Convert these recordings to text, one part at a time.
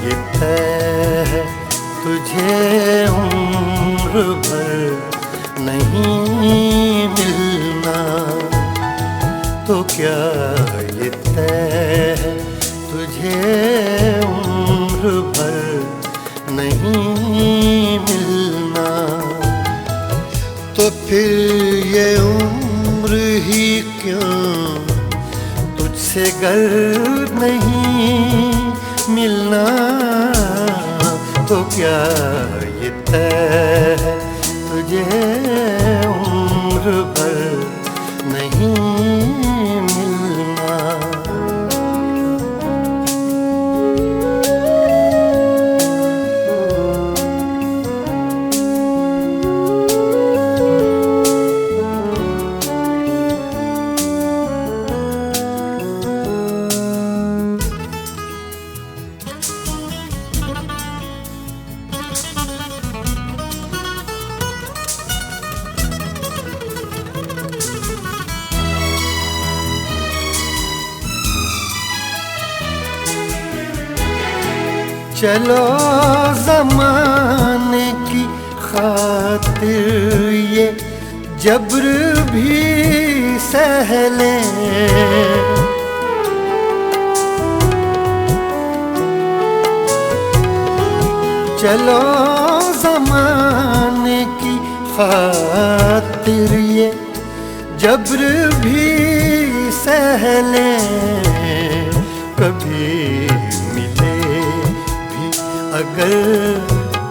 ये तय है तुझे उम्र भर नहीं मिलना? तो क्या ये तय है तुझे उम्र भर नहीं मिलना? तो फिर ये उम्र ही क्यों तुझसे गर नहीं मिलना? तो क्या ये तय है तुझे उम्र भर नहीं मिलना? चलो ज़माने की खातिर ये जब्र भी सह लें। चलो ज़माने की खातिर ये जब्र भी सह लें। कभी अगर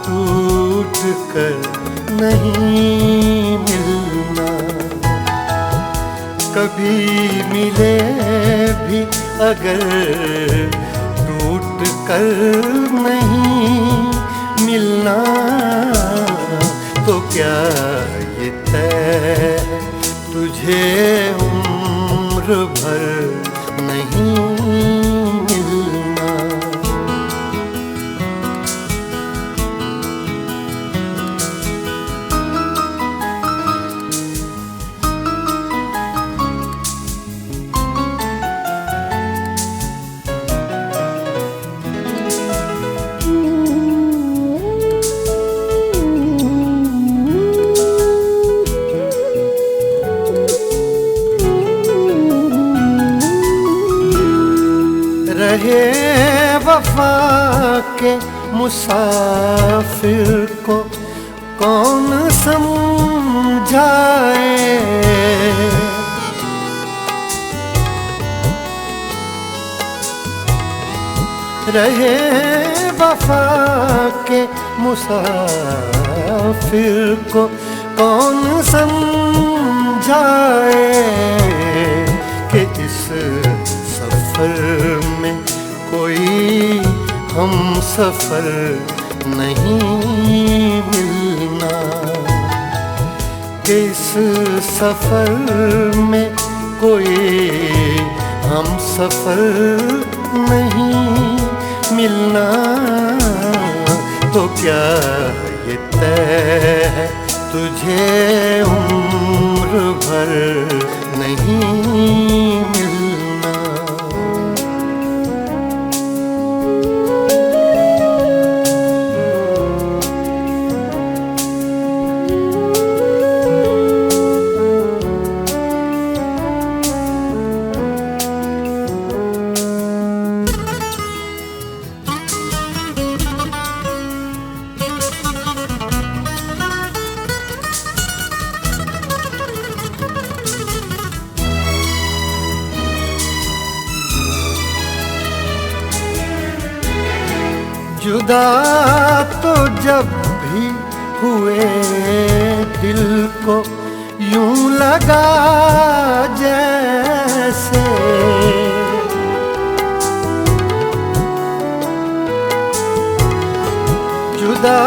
टूट कर नहीं मिलना, कभी मिले भी अगर टूट कर नहीं मिलना? तो क्या ये तय है तुझे उम्र भर नहीं मिलना? रहे वफा के मुसाफिर को कौन समझाए? रहे वफा के मुसाफिर को कौन समझाए कि इस सफर में कोई हम सफर नहीं मिलना? कि इस सफर में कोई हम सफर नहीं मिलना? तो क्या ये तय है तुझे उम्र भर नहीं मिलना? जुदा तो जब भी हुए दिल को यूं लगा जैसे जुदा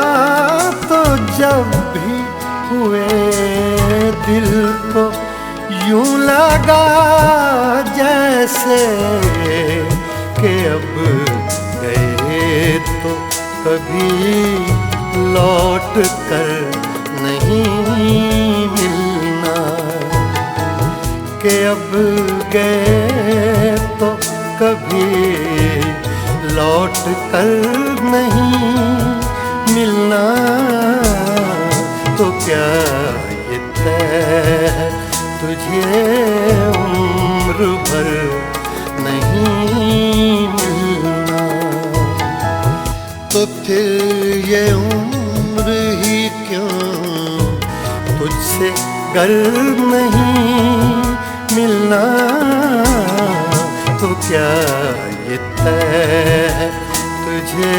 तो जब भी हुए दिल को यूं लगा जैसे कि अब गए तो कभी लौट कर नहीं मिलना, कि अब गए तो कभी लौट लौट कर नहीं मिलना तो क्या ये तय है तुझे उम्र भर नहीं मिलना। तो फिर ये उम्र ही क्यों तुझसे गर नहीं मिलना तो क्या ये तय है तुझे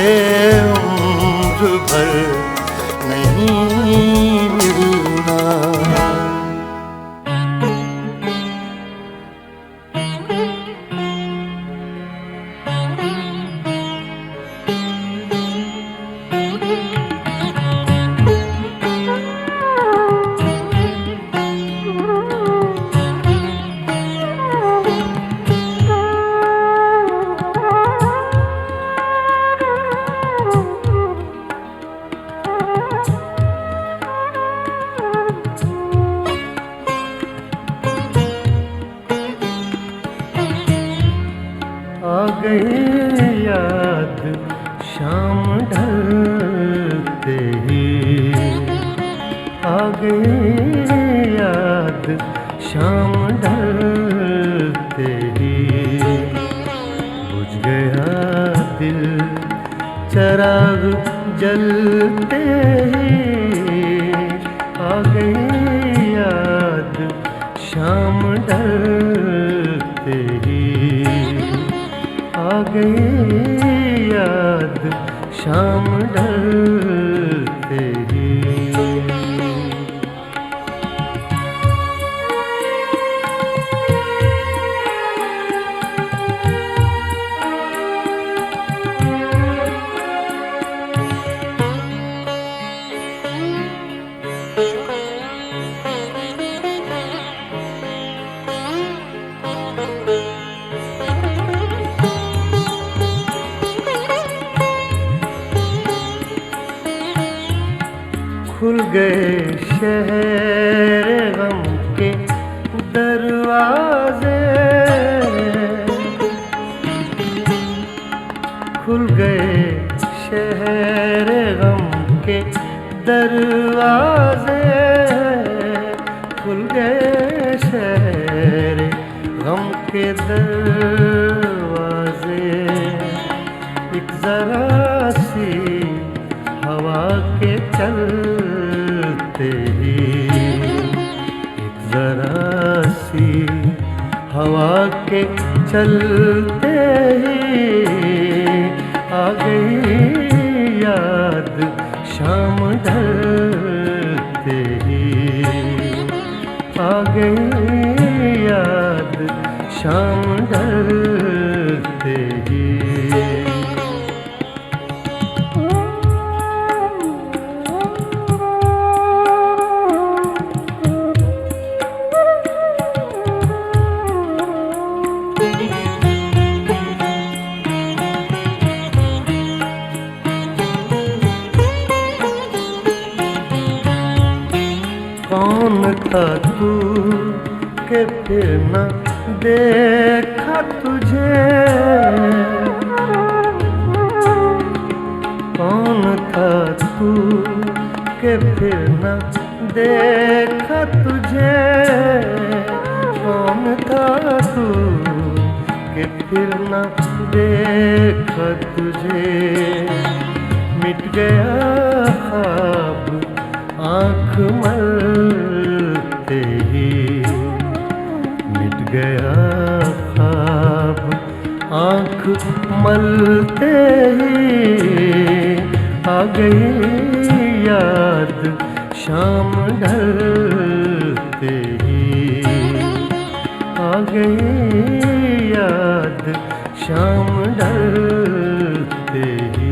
उम्र भर नहीं मिलना। आ गई याद शाम ढलते ही, आ गई याद शाम ढलते ही, बुझ गया दिल चराग जलते ही। आ गई याद शाम ढलते ही, आ गई याद शाम ढलते ही। खुल गए शहर गम के दरवाजे, खुल गए शहर गम के दरवाजे, खुल गए शहर गम के दरवाजे। एक जरा सी हवा के चलते ही, एक जरा सी हवा के चलते ही, आ गई याद शाम ढलते ही, आ गई याद शाम ढलते ही। कौन था तू के फिर न देखा तुझे, कौन था तू के फिर न देखा तुझे, कौन था तू के फिर न देखा तुझे। मिट गया ख्वाब आँख मलते ही, मिट गया ख्वाब आँख मलते ही, आ गई याद शाम ढलते ही, आ गई याद शाम ढलते ही।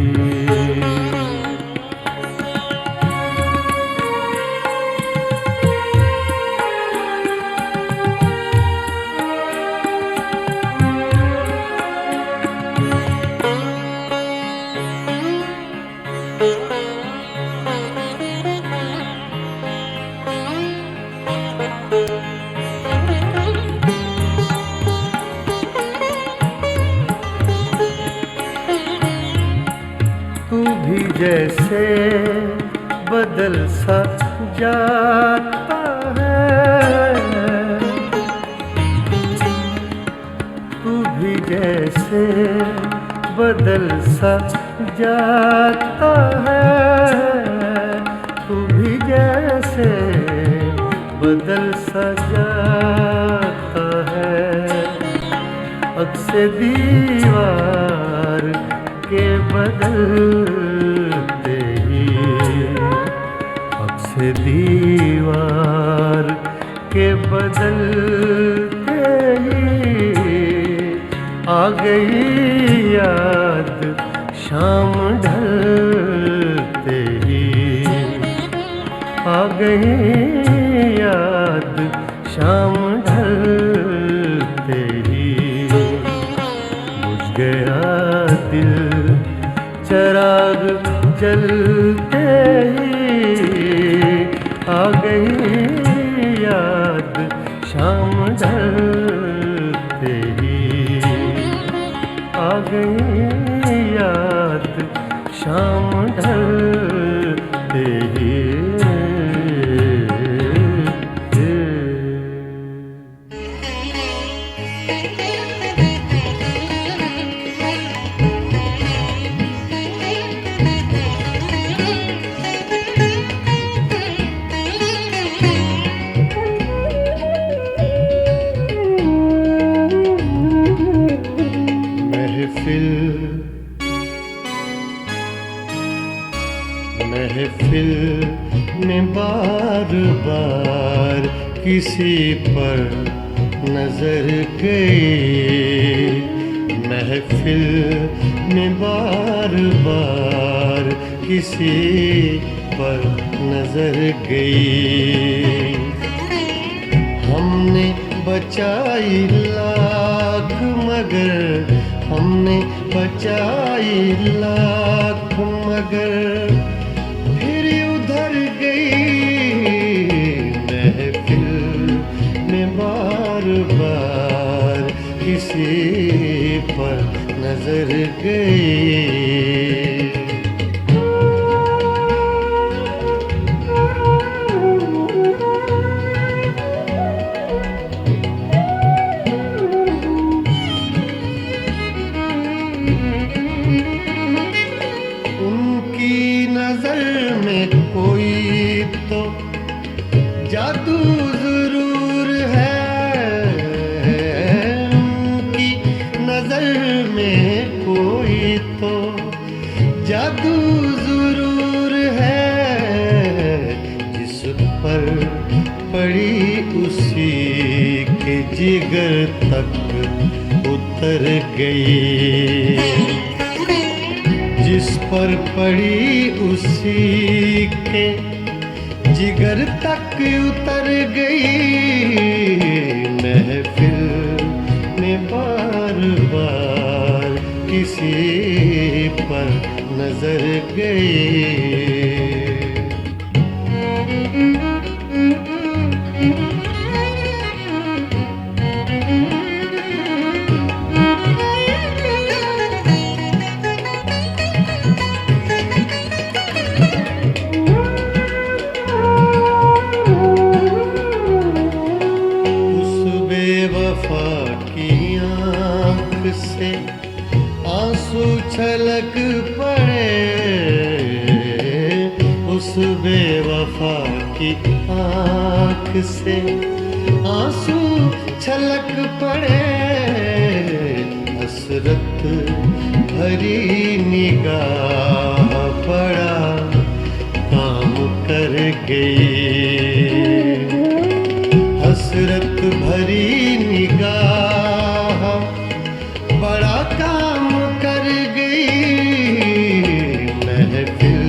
जैसे बदल सा जाता है, तू भी जैसे बदल सा जाता है, तू भी जैसे बदल सा जाता है। अक्से दीवार के बदलते ही, अक्से दीवार के बदलते ही आ गई याद शाम ढलते ही, आ गई याद शाम ढलते ही। बुझ गया दिल चराग जलते ही, आ गई याद शाम ढलते ही, आ गई याद शाम ढलते ही। महफिल में बार बार किसी पर नजर गई, महफिल में बार बार किसी पर नजर गई। हमने बचाई लाख मगर, हमने बचाई लाख मगर फिर उधर गई। महफिल में बार बार किसी पर नजर गई। कोई तो जादू जरूर है, उनकी नजर में कोई तो जादू जरूर है। जिस पर पड़ी उसी के जिगर तक उतर गई, जिस पर पड़ी उसी के जिगर तक उतर गई। महफिल में बार बार किसी पर नजर गई। से आंसू छलक पड़े, उस बेवफा की आँख से आंसू छलक पड़े। हसरत भरी निगाह बड़ा काम कर गई, हसरत भरी निगाह बड़ा काम कर गई। महफिल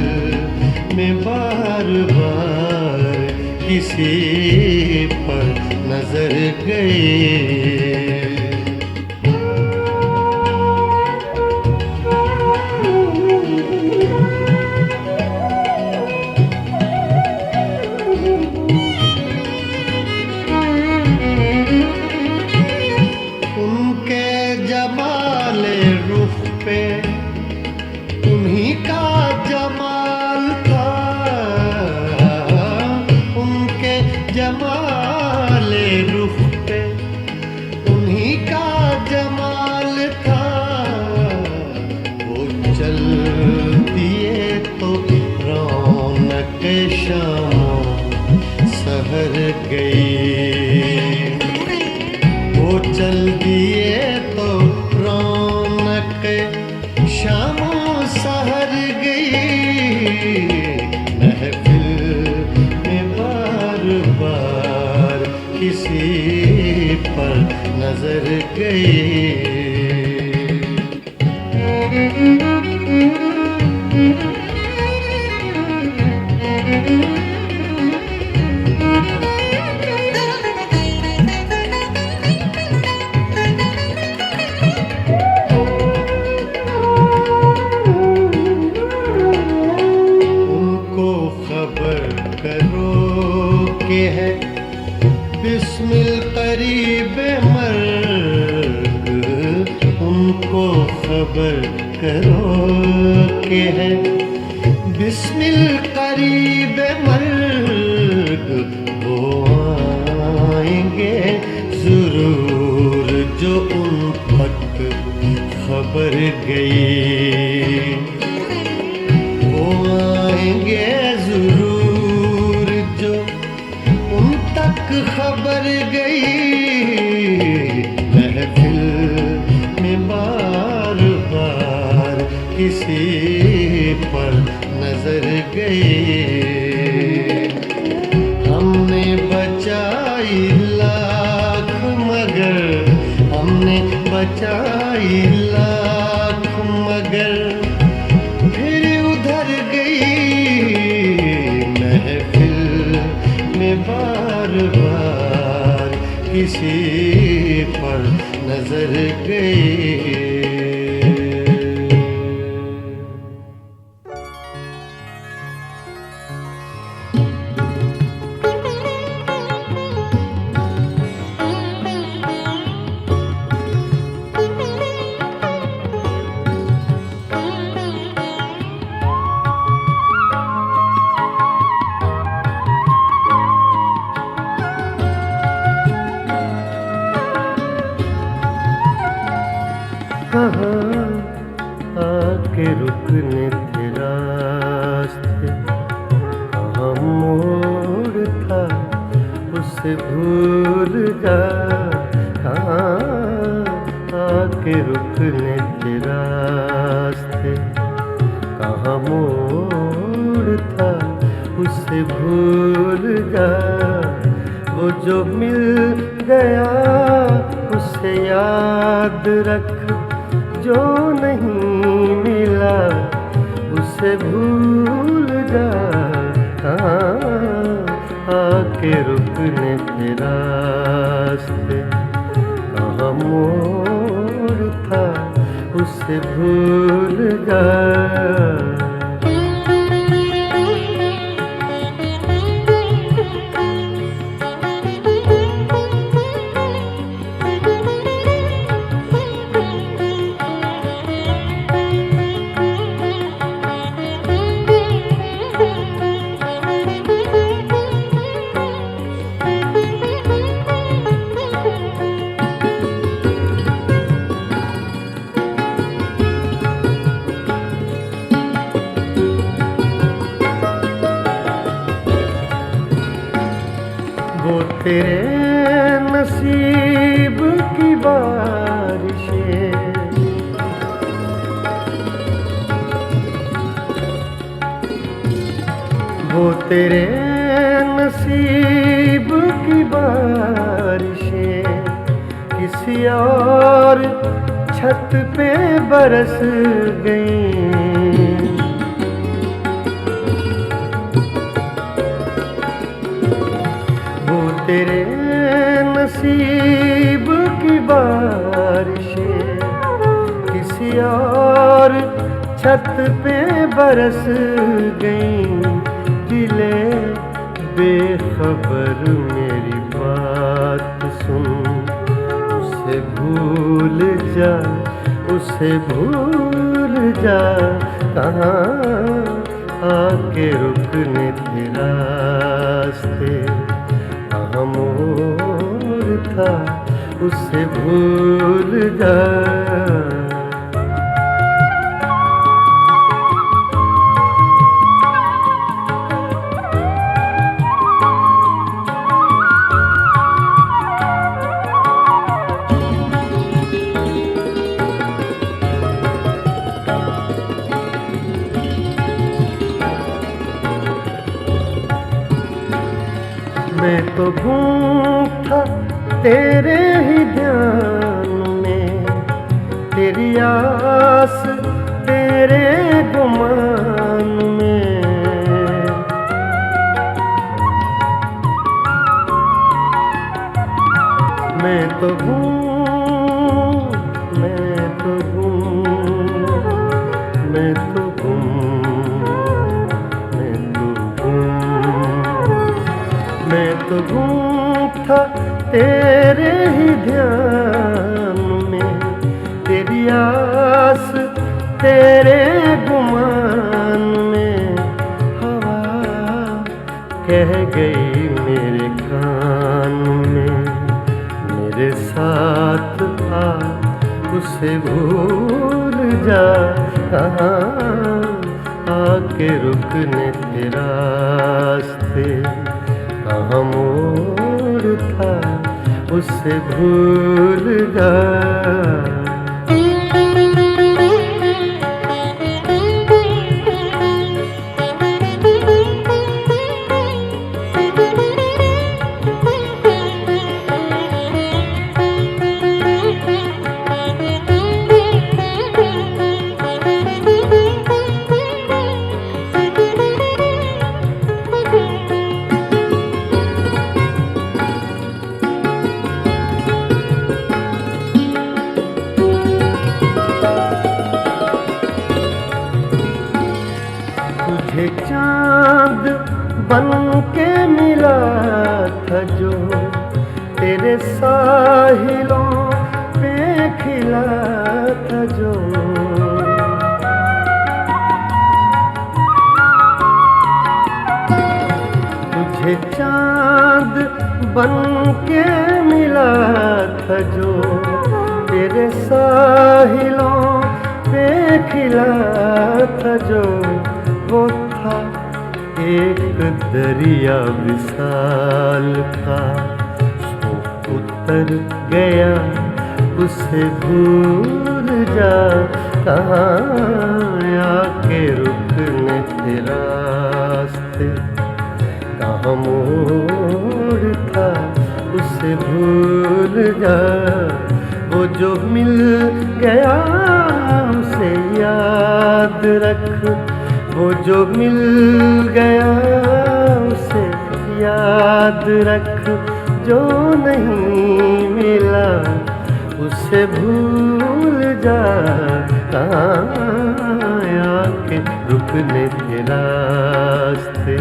में बार बार किसी पर नजर गई। जमाले रुख पे उन्हीं का जमा गई। उनको खबर करो कि है बिस्मिल करीब मर्ग। उनको खबर करो कि है बिस्मिल करीब मर्ग। वो आएंगे जरूर जो उन तक खबर गई। वो आएंगे जरूर जो उन तक खबर गई। महफिल में बार बार किसी पर नजर गई। हमने बचाई लाख मगर हमने बचाई लाख मगर फिर उधर गई। महफिल में बार बार किसी पर नजर गई। कहाँ आके रुकने थे रास्ते। कहाँ मोड़ था उसे भूल जा। कहाँ आके रुकने थे रास्ते। कहाँ मोड़ था उसे भूल जा। वो जो मिल गया उसे याद रख। जो नहीं मिला उसे भूल जा। आके रुकने थे रास्ते। कहाँ मोड़ था उसे भूल जा। वो तेरे नसीब की बारिशें। वो तेरे नसीब की बारिशें किसी और छत पे बरस गईं। तेरे नसीब की बारिशें किसी और छत पे बरस गईं। दिले बेखबर मेरी बात सुन। उसे भूल जा उसे भूल जा। कहाँ आके रुकने थे रास्ते। कहाँ मोड़ था उसे भूल जा। मैं तो घूम था तेरे ही ध्यान में। तेरी आस तेरे गुमान में। मैं तो हूँ, मैं तो हूँ, मैं तो हूँ, मैं तो हूँ, मैं तो था तेरे ही ध्यान में। तेरी आस तेरे गुमान में। हवा कह गई मेरे कान में, मेरे साथ आ उसे भूल जा। कहाँ आके रुकने थे रास्ते, कहाँ मोड़ था उसे भूल जा। तुझे चाँद बन के मिला था जो, तेरे साहिलों पे खिला था जो। तुझे चाँद बन के मिला था जो, तेरे साहिलों पे खिला था जो। वो था एक दरिया विशाल का, सो उतर गया उसे भूल जा। कहाँ आके रुकने थे रास्ते, कहाँ मोड़ था उसे भूल जा। वो जो मिल गया उसे याद रख, वो जो मिल गया उसे याद रख। जो नहीं मिला उसे भूल जा। कहाँ आके रुकने थे रास्ते,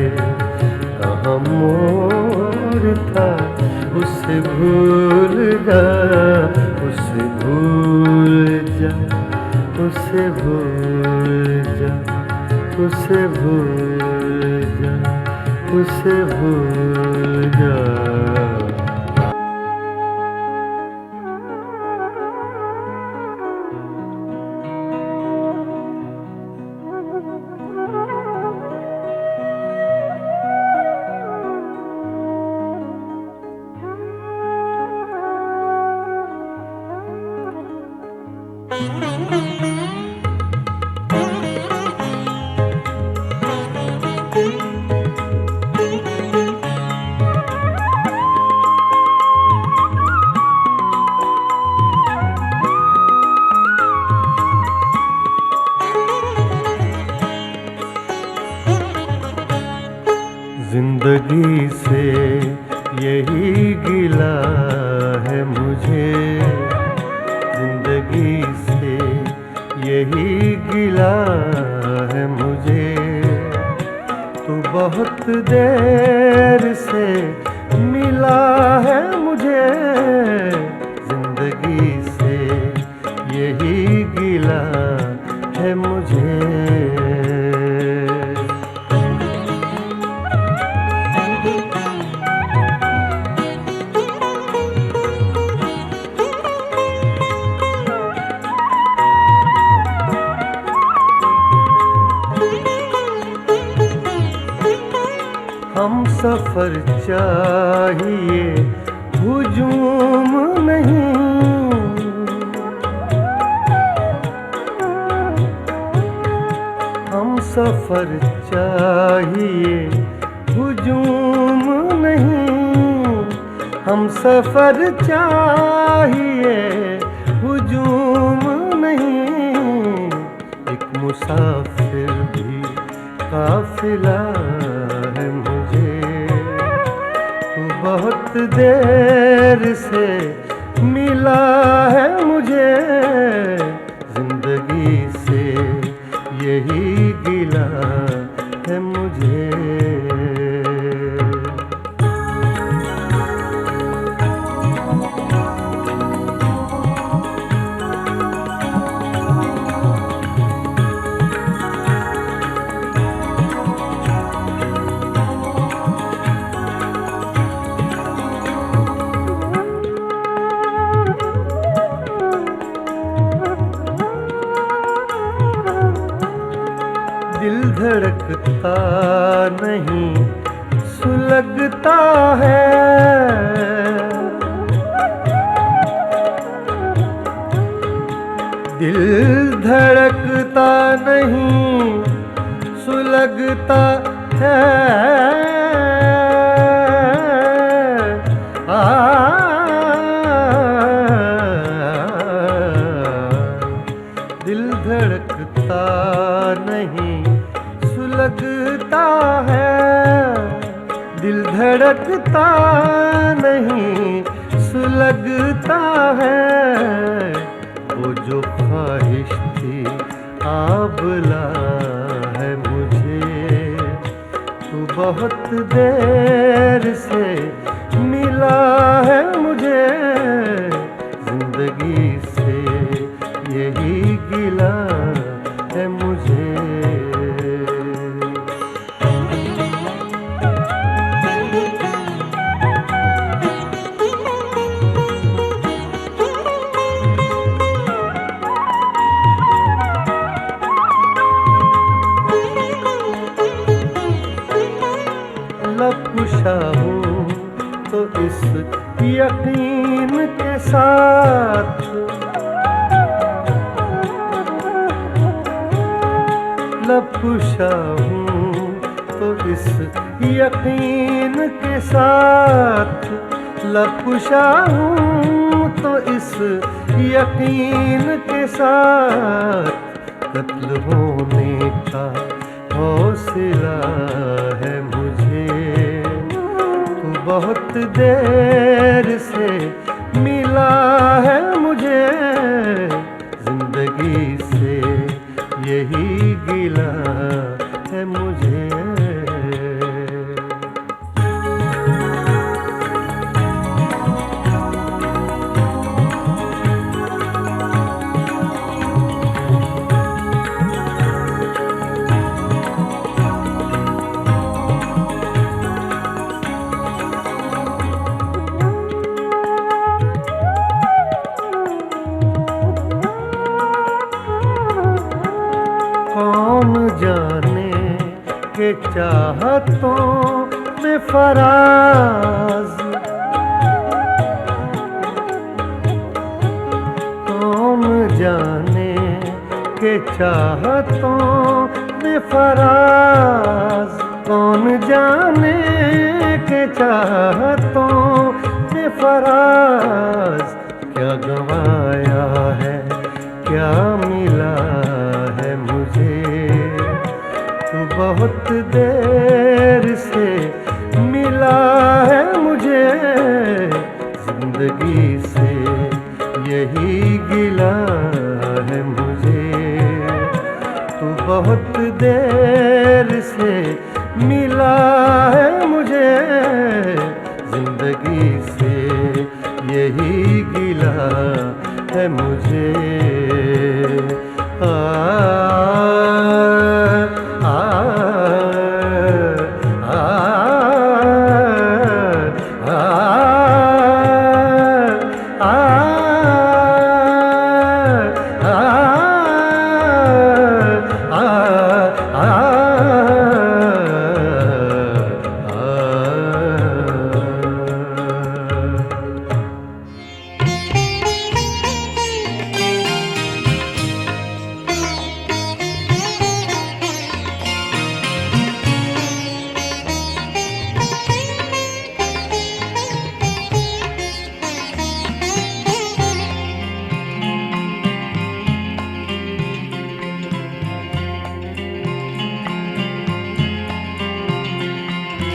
कहाँ मोड़ था उसे भूल जा। उसे भूल जा, उसे भूल जा, उसे भूल जा, उसे भूल जा। जिंदगी से यही गिला है मुझे, जिंदगी से यही गिला है मुझे। तू बहुत देर से मिला है मुझे, जिंदगी से यही गिला है मुझे। हम सफर चाहिए हुजूम नहीं, हम सफर चाहिए हुजूम नहीं, हम सफर चाहिए हुजूम नहीं, एक मुसाफिर भी काफिला है मुझे। तू बहुत देर से मिला है मुझे, जिंदगी से यही गिला है मुझे। दिल धड़कता नहीं, सुलगता है। दिल धड़कता नहीं, सुलगता है। दिल धड़कता नहीं, सुलगता है। दिल धड़कता नहीं, सुलगता है। वो जो ख्वाहिश थी आबला है मुझे। तू बहुत देर से मिला है मुझे, जिंदगी से यही गिला है मुझे। लबकुशा हूँ तो इस यकीन के साथ, लबकुशा हूँ तो इस यकीन के साथ, लबकुशा हूँ तो इस यकीन के साथ। कत्ल होने का हौसला है मुझे। तू बहुत देर से मिला है मुझे, जिंदगी से यही गिला है मुझे। कौन जाने के चाहतों में फराज, कौन जाने के चाहतों में फराज। कौन जाने के चाहतों में फराज। क्या गंवाया है, क्या मिला है मुझे। तू बहुत देर से मिला है मुझे, जिंदगी से यही गिला है मुझे। तू बहुत देर से मिला है मुझे, जिंदगी से यही गिला है मुझे।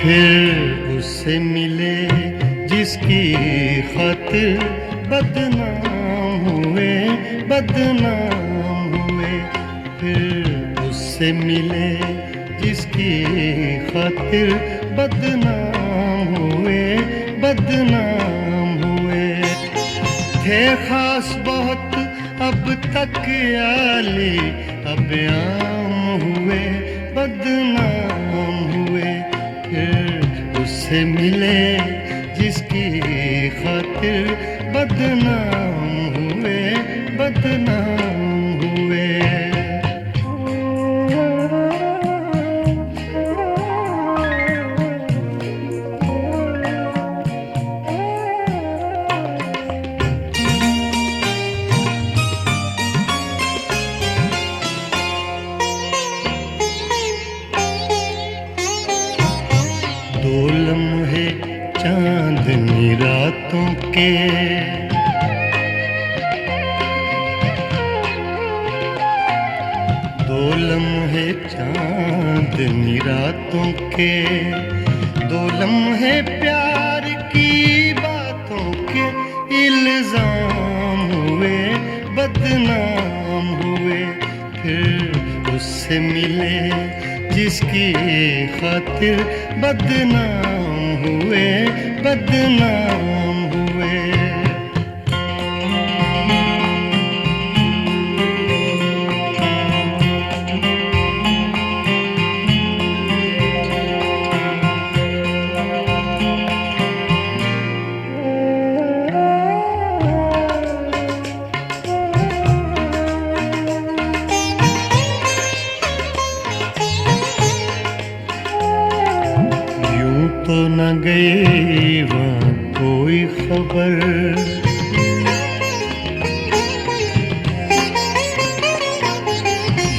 फिर उससे मिले जिसकी खातिर बदनाम हुए, बदनाम हुए। फिर उससे मिले जिसकी खातिर बदनाम हुए, बदनाम हुए। थे खास बहुत अब तक आली, अब आम हुए, बदनाम हुए। फिर उससे मिले जिसकी खातिर बदनाम हुए, बदनाम हुए। दो लम्हे चांदनी रातों के, दो लम्हे चांदनी रातों के, दो लम्हे प्यार की बातों के इल्जाम हुए, बदनाम हुए। फिर उससे मिले जिसकी खातिर बदनाम हुए, बदनाम हुए। तो न गई वहाँ कोई खबर,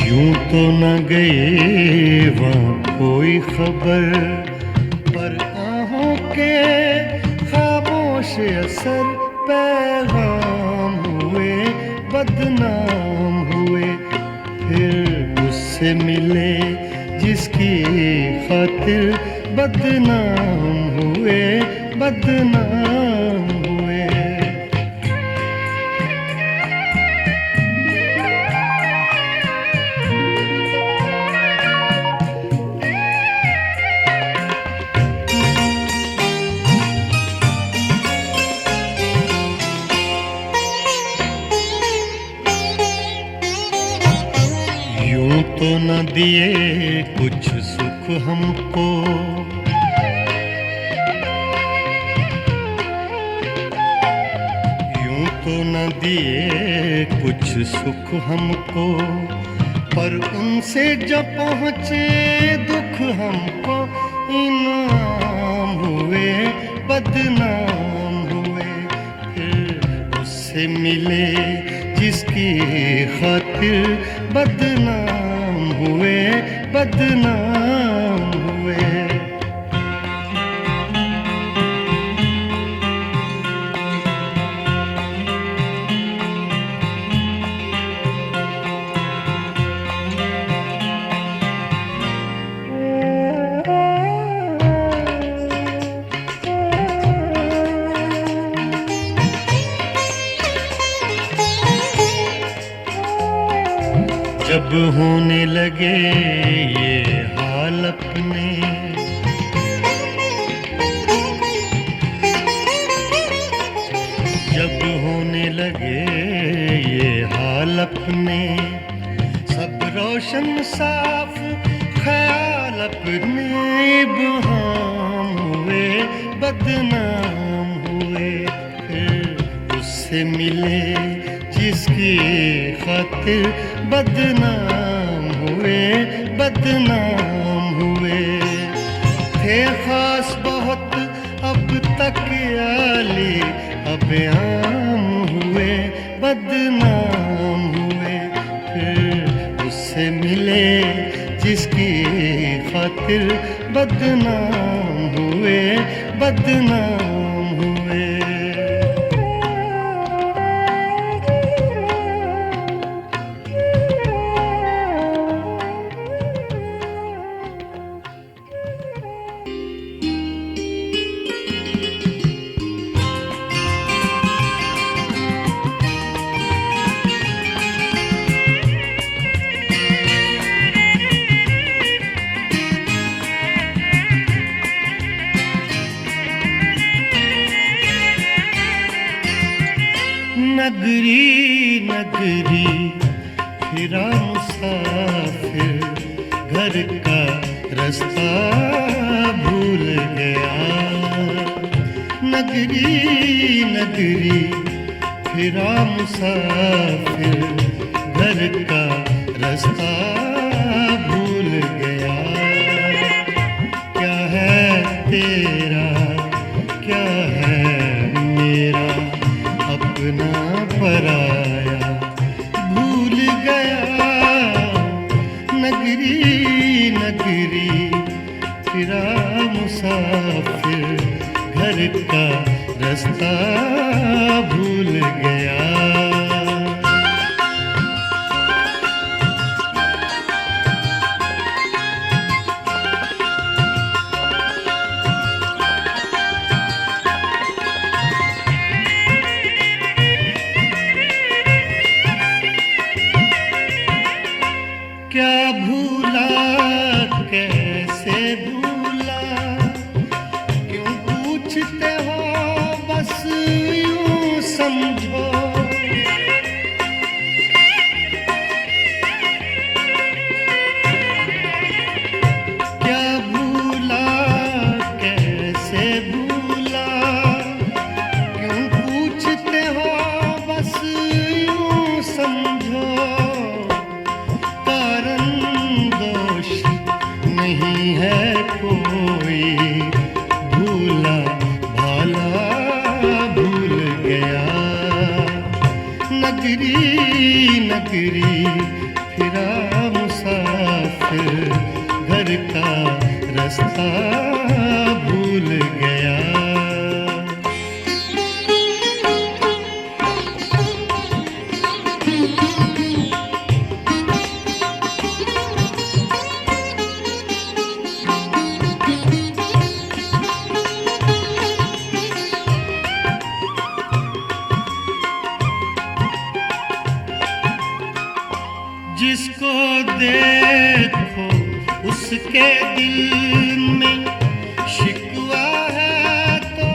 यूं तो न गई वहाँ कोई खबर। पर आहों के खामोश असर पैगाम हुए, बदनाम हुए। फिर उससे मिले जिसकी खातिर बदनाम हुए, बदनाम हुए। यूं तो न दिए कुछ सुख हमको, तो न दिए कुछ सुख हमको। पर उनसे जब पहुँचे दुख हमको इनाम हुए, बदनाम हुए। फिर उससे मिले जिसकी खातिर बदनाम हुए, बदनाम हुए। जब होने लगे ये हाल अपने, जब होने लगे ये हाल अपने, सब रोशन साफ ख्याल अपने इब्हाम हुए, बदनाम हुए। फिर उससे मिले जिसकी खातिर बदनाम हुए, बदनाम हुए। थे खास बहुत अब तक आली, अब आम हुए, बदनाम हुए। फिर उससे मिले जिसकी खातिर बदनाम हुए, बदनाम हुए। नगरी नगरी फिरा मुसाफिर, घर का रास्ता भूल गया। नगरी नगरी फिरा मुसाफिर, घर का रास्ता भूल गया। क्या है तेरा क्या है मेरा, अपना पराया भूल गया। नगरी नगरी फिरा मुसाफिर, घर का रास्ता भूल गया। क्या भूला कैसे भूला, क्यों पूछते हो बस यूं समझो। क्या भूला कैसे भूला, क्यों पूछते हो बस यूं समझो। नहीं है कोई भूला भाला भूल गया। नगरी नगरी फिरा मुसाफिर, घर का रास्ता भूल गया। जिसको देखो उसके दिल में शिकवा है तो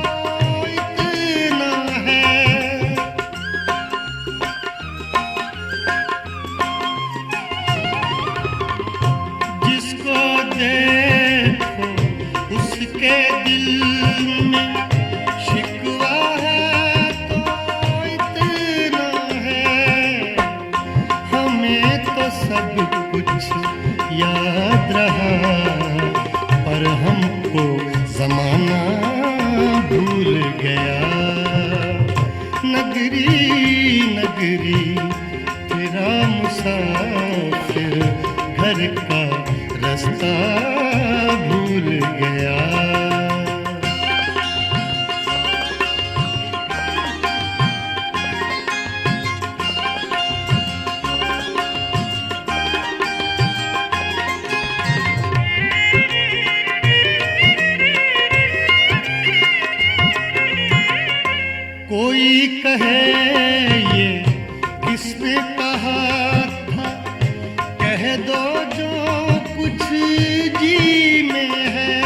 इतना है। जिसको देखो उसके दिल में शिकवा है तो इतना है। हमें तो सब कुछ याद रहा, पर हमको जमाना भूल गया। नगरी नगरी फिरा मुसाफिर, घर का रास्ता भूल गया। कोई कहे ये किसने कहा था, कह दो जो कुछ जी में है।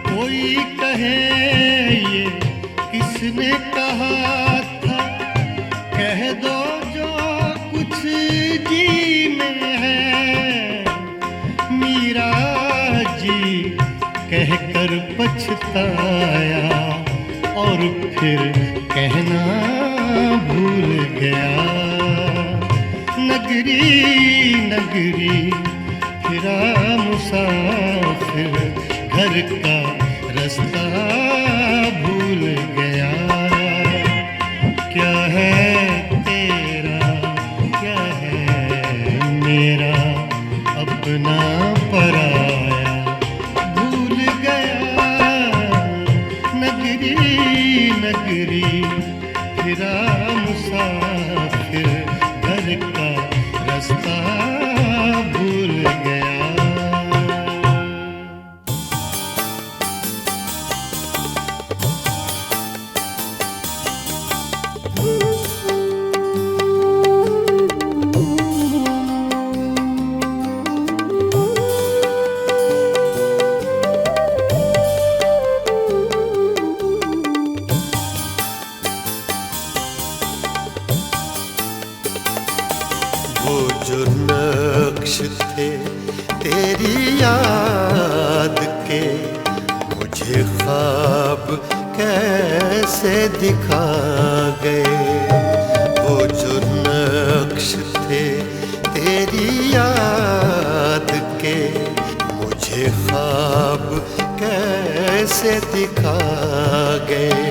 कोई कहे ये किसने कहा था, कह दो जो कुछ जी में है। मीरा जी कहकर पछताया और फिर कहना भूल गया। नगरी नगरी फिरा मुसाफिर, घर का रास्ता भूल गया। क्या है तेरा क्या है मेरा, अपना पराया भूल गया। नगरी नगरी फिरा मुसाफिर, घर का रास्ता भूल गया। जो नक्श थे तेरी याद के, मुझे ख्वाब कैसे दिखा गए। वो जो नक्श थे तेरी याद के, मुझे ख्वाब कैसे दिखा गए।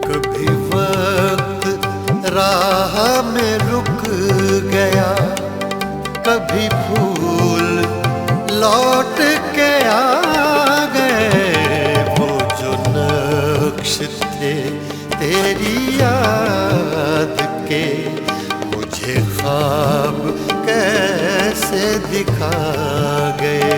कभी वक्त राह में रुक गया, कभी फूल लौट के आ गए। वो जो नक्श थे तेरी याद के, मुझे ख्वाब कैसे दिखा गए।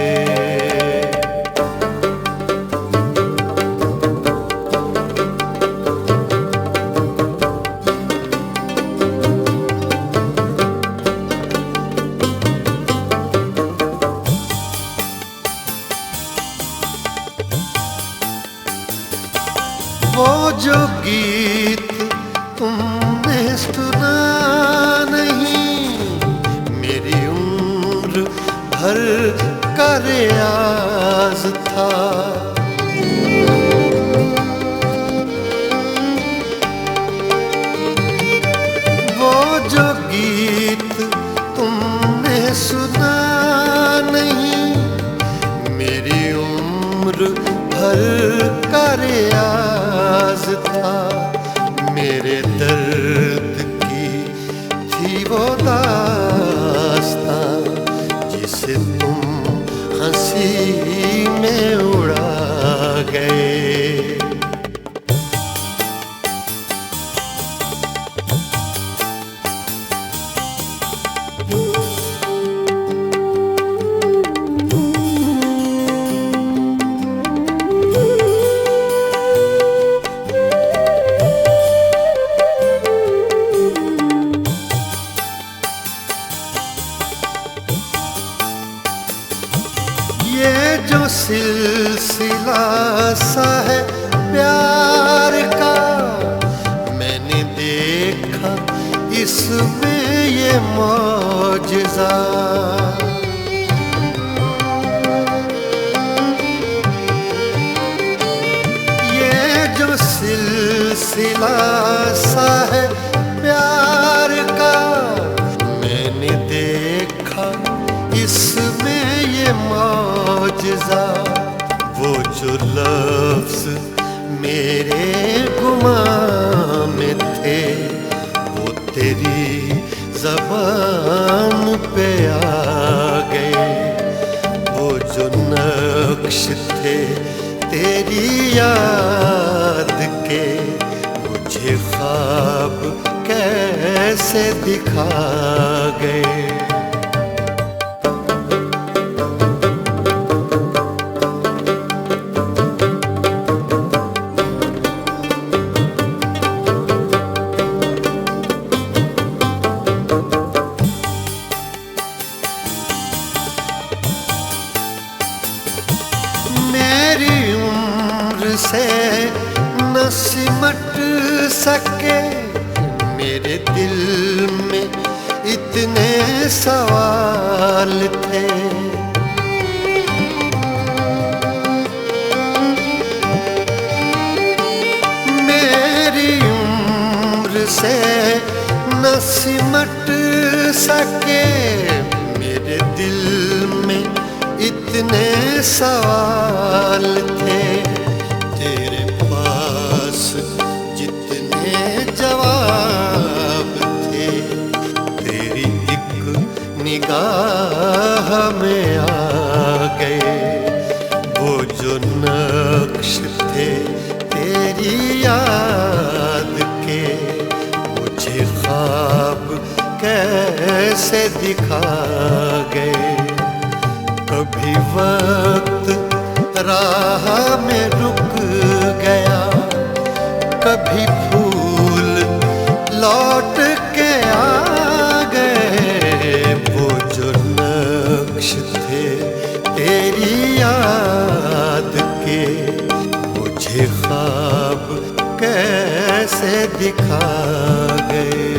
वो जो गीत तुमने सुना नहीं, मेरी उम्र भर का रियाज था। वो जो गीत तुमने सुना नहीं, मेरी उम्र भर का रियाज था। मेरे दर्द की थी वो दास्तां, जिसे तुम हंसी में उड़ा गए। ये जो सिलसिला सा है प्यार का, मैंने देखा इसमें ये मौजज़ा। ये जो सिलसिला सा है प्यार का, मैंने देखा इसमें ये मौजज़ा। वो जो लफ्ज़ मेरे गुमां में थे, वो तेरी ज़बान पे आ गए। वो जो नक्श थे तेरी याद के, मुझे ख्वाब कैसे दिखा गए। मेरी उम्र से न सिमट सके, मेरे दिल में इतने सवाल थे। मेरी उम्र से न सिमट सके, मेरे दिल में इतने सवाल थे। तेरे पास जितने जवाब थे, तेरी एक निगाह में आ गए। वो जो नक्श थे तेरी याद के, मुझे ख्वाब कैसे दिखा गए। कभी वक्त राह में रुक गया, कभी फूल लौट के आ गए। वो जो नक्श थे तेरी याद के, मुझे ख्वाब कैसे दिखा गए।